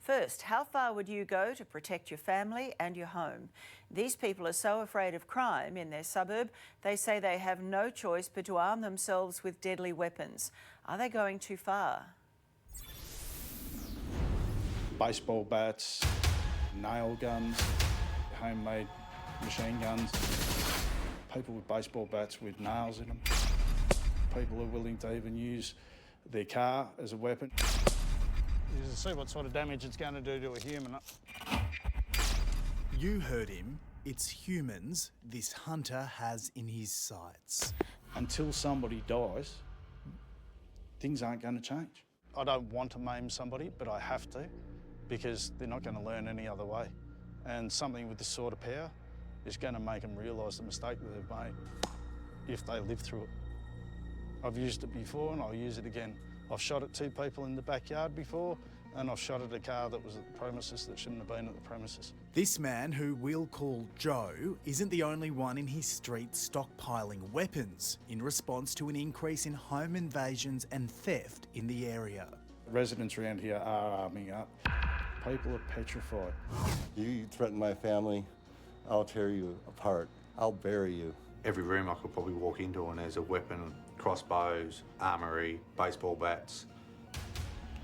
First, how far would you go to protect your family and your home? These people are so afraid of crime in their suburb, they say they have no choice but to arm themselves with deadly weapons. Are they going too far? Baseball bats, nail guns, homemade machine guns, people with baseball bats with nails in them. People are willing to even use their car as a weapon. You see what sort of damage it's going to do to a human. You heard him. It's humans this hunter has in his sights. Until somebody dies, things aren't going to change. I don't want to maim somebody, but I have to, because they're not going to learn any other way. And something with this sort of power is going to make them realise the mistake that they've made if they live through it. I've used it before and I'll use it again. I've shot at 2 people in the backyard before, and I've shot at a car that was at the premises that shouldn't have been at the premises. This man, who we'll call Joe, isn't the only one in his street stockpiling weapons in response to an increase in home invasions and theft in the area. Residents around here are arming up. People are petrified. You threaten my family, I'll tear you apart. I'll bury you. Every room I could probably walk into and there's a weapon, crossbows, armoury, baseball bats.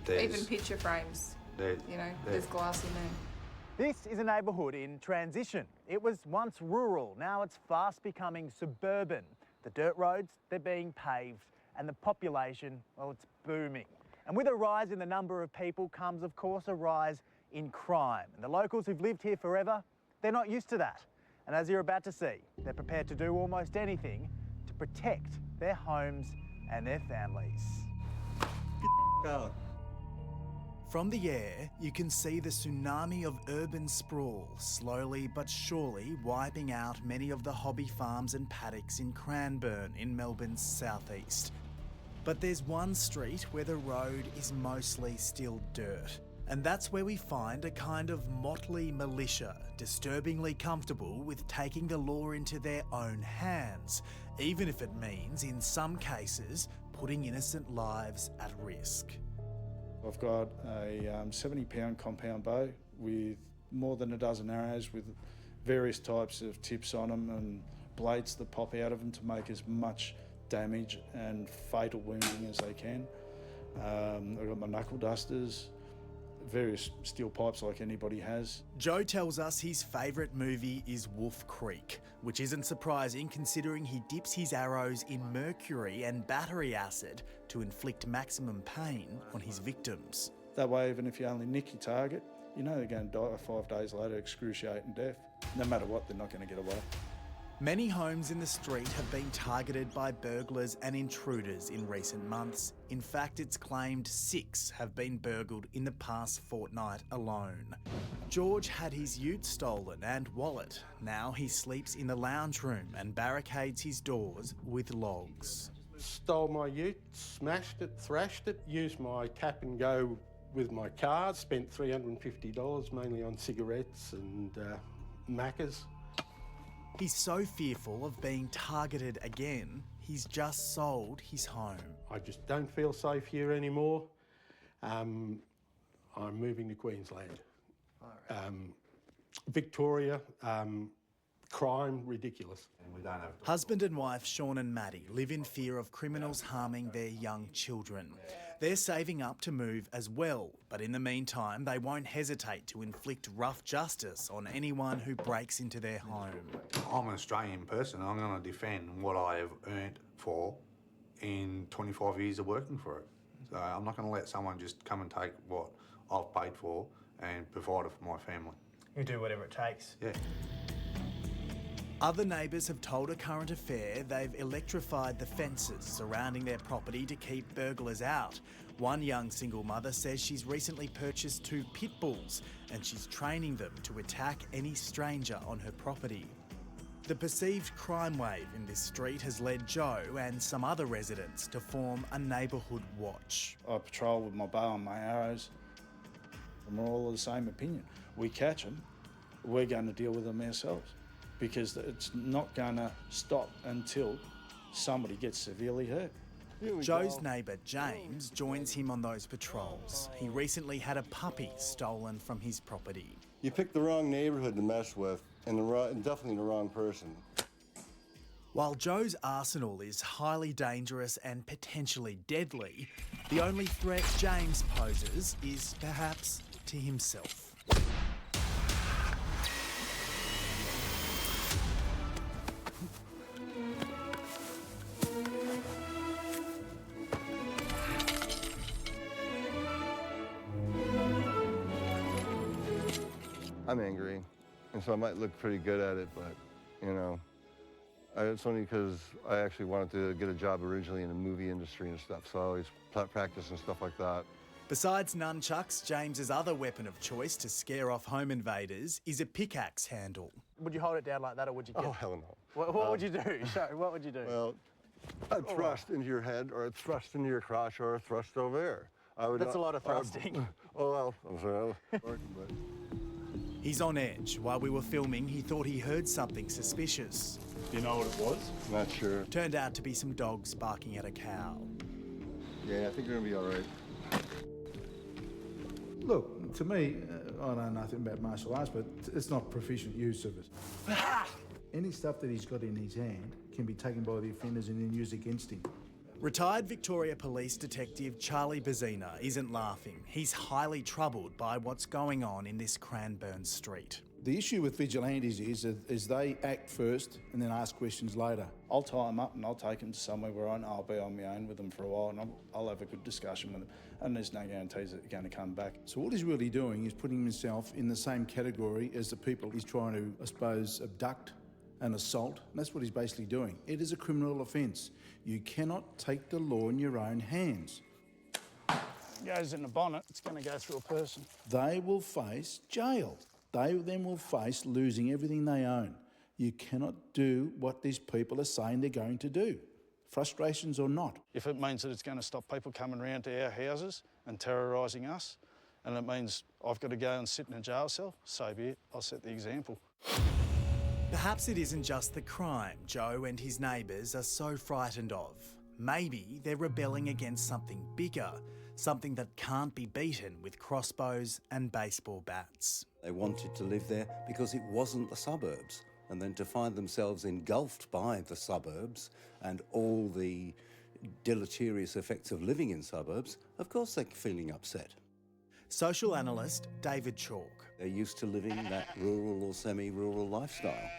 Even picture frames, there's glass in there. This is a neighbourhood in transition. It was once rural, now it's fast becoming suburban. The dirt roads, they're being paved, and the population, well, it's booming. And with a rise in the number of people comes, of course, a rise in crime. And the locals who've lived here forever, they're not used to that. And as you're about to see, they're prepared to do almost anything to protect their homes and their families. Get out. From the air, you can see the tsunami of urban sprawl slowly but surely wiping out many of the hobby farms and paddocks in Cranbourne in Melbourne's southeast. But there's one street where the road is mostly still dirt. And that's where we find a kind of motley militia, disturbingly comfortable with taking the law into their own hands, even if it means, in some cases, putting innocent lives at risk. I've got a 70-pound compound bow with more than a dozen arrows with various types of tips on them and blades that pop out of them to make as much damage and fatal wounding as they can. I've got my knuckle dusters, various steel pipes like anybody has. Joe tells us his favourite movie is Wolf Creek, which isn't surprising considering he dips his arrows in mercury and battery acid to inflict maximum pain on his victims. That way, even if you only nick your target, you know they're going to die 5 days later, excruciating death. No matter what, they're not going to get away. Many homes in the street have been targeted by burglars and intruders in recent months. In fact, it's claimed 6 have been burgled in the past fortnight alone. George had his ute stolen and wallet. Now he sleeps in the lounge room and barricades his doors with logs. Stole my ute, smashed it, thrashed it, used my tap and go with my car, spent $350 mainly on cigarettes and Maccas. He's so fearful of being targeted again, he's just sold his home. I just don't feel safe here anymore. I'm moving to Queensland. Victoria, crime, ridiculous. Husband and wife Sean and Maddie live in fear of criminals harming their young children. They're saving up to move as well, but in the meantime, they won't hesitate to inflict rough justice on anyone who breaks into their home. I'm an Australian person. I'm going to defend what I have earned for in 25 years of working for it. So I'm not going to let someone just come and take what I've paid for and provide it for my family. You do whatever it takes. Yeah. Other neighbours have told A Current Affair they've electrified the fences surrounding their property to keep burglars out. One young single mother says she's recently purchased 2 pit bulls and she's training them to attack any stranger on her property. The perceived crime wave in this street has led Joe and some other residents to form a neighbourhood watch. I patrol with my bow and my arrows, and we're all of the same opinion. We catch them, we're going to deal with them ourselves, because it's not going to stop until somebody gets severely hurt. Joe's neighbour James joins him on those patrols. He recently had a puppy stolen from his property. You picked the wrong neighbourhood to mess with, and definitely the wrong person. While Joe's arsenal is highly dangerous and potentially deadly, the only threat James poses is perhaps to himself. I'm angry, and so I might look pretty good at it, but, you know, it's only because I actually wanted to get a job originally in the movie industry and stuff, so I always practice and stuff like that. Besides nunchucks, James's other weapon of choice to scare off home invaders is a pickaxe handle. Would you hold it down like that, or would you get... Oh, hell no. What would you do? Sorry, what would you do? Well, I'd thrust into your head, or I'd thrust into your crotch, or I'd thrust over there. That's a lot of thrusting. Oh, well, I'm sorry. But... He's on edge. While we were filming, he thought he heard something suspicious. Do you know what it was? Not sure. Turned out to be some dogs barking at a cow. Yeah, I think you're gonna be all right. Look, to me, I know nothing about martial arts, but it's not proficient use of it. Any stuff that he's got in his hand can be taken by the offenders and then used against him. Retired Victoria Police Detective Charlie Bazina isn't laughing. He's highly troubled by what's going on in this Cranbourne street. The issue with Vigilantes is they act first and then ask questions later. I'll tie them up and I'll take them to somewhere where I'll be on my own with them for a while, and I'll have a good discussion with them, and there's no guarantees that they're going to come back. So what he's really doing is putting himself in the same category as the people he's trying to, I suppose, abduct and assault, and that's what he's basically doing. It is a criminal offence. You cannot take the law in your own hands. It goes in the bonnet, it's going to go through a person. They will face jail. They then will face losing everything they own. You cannot do what these people are saying they're going to do, frustrations or not. If it means that it's going to stop people coming around to our houses and terrorising us, and it means I've got to go and sit in a jail cell, so be it. I'll set the example. Perhaps it isn't just the crime Joe and his neighbours are so frightened of. Maybe they're rebelling against something bigger, something that can't be beaten with crossbows and baseball bats. They wanted to live there because it wasn't the suburbs, and then to find themselves engulfed by the suburbs and all the deleterious effects of living in suburbs, of course they're feeling upset. Social analyst David Chalk. They're used to living that rural or semi-rural lifestyle.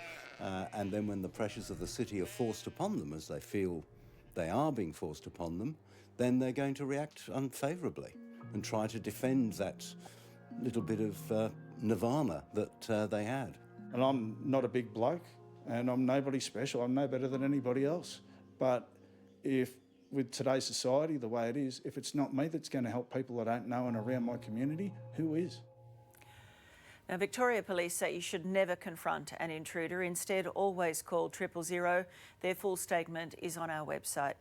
And then when the pressures of the city are forced upon them, as they feel they are being forced upon them, then they're going to react unfavourably and try to defend that little bit of nirvana that they had. And I'm not a big bloke, and I'm nobody special. I'm no better than anybody else. But if, with today's society, the way it is, if it's not me that's going to help people I don't know and around my community, who is? Now, Victoria Police say you should never confront an intruder. Instead, always call 000. Their full statement is on our website.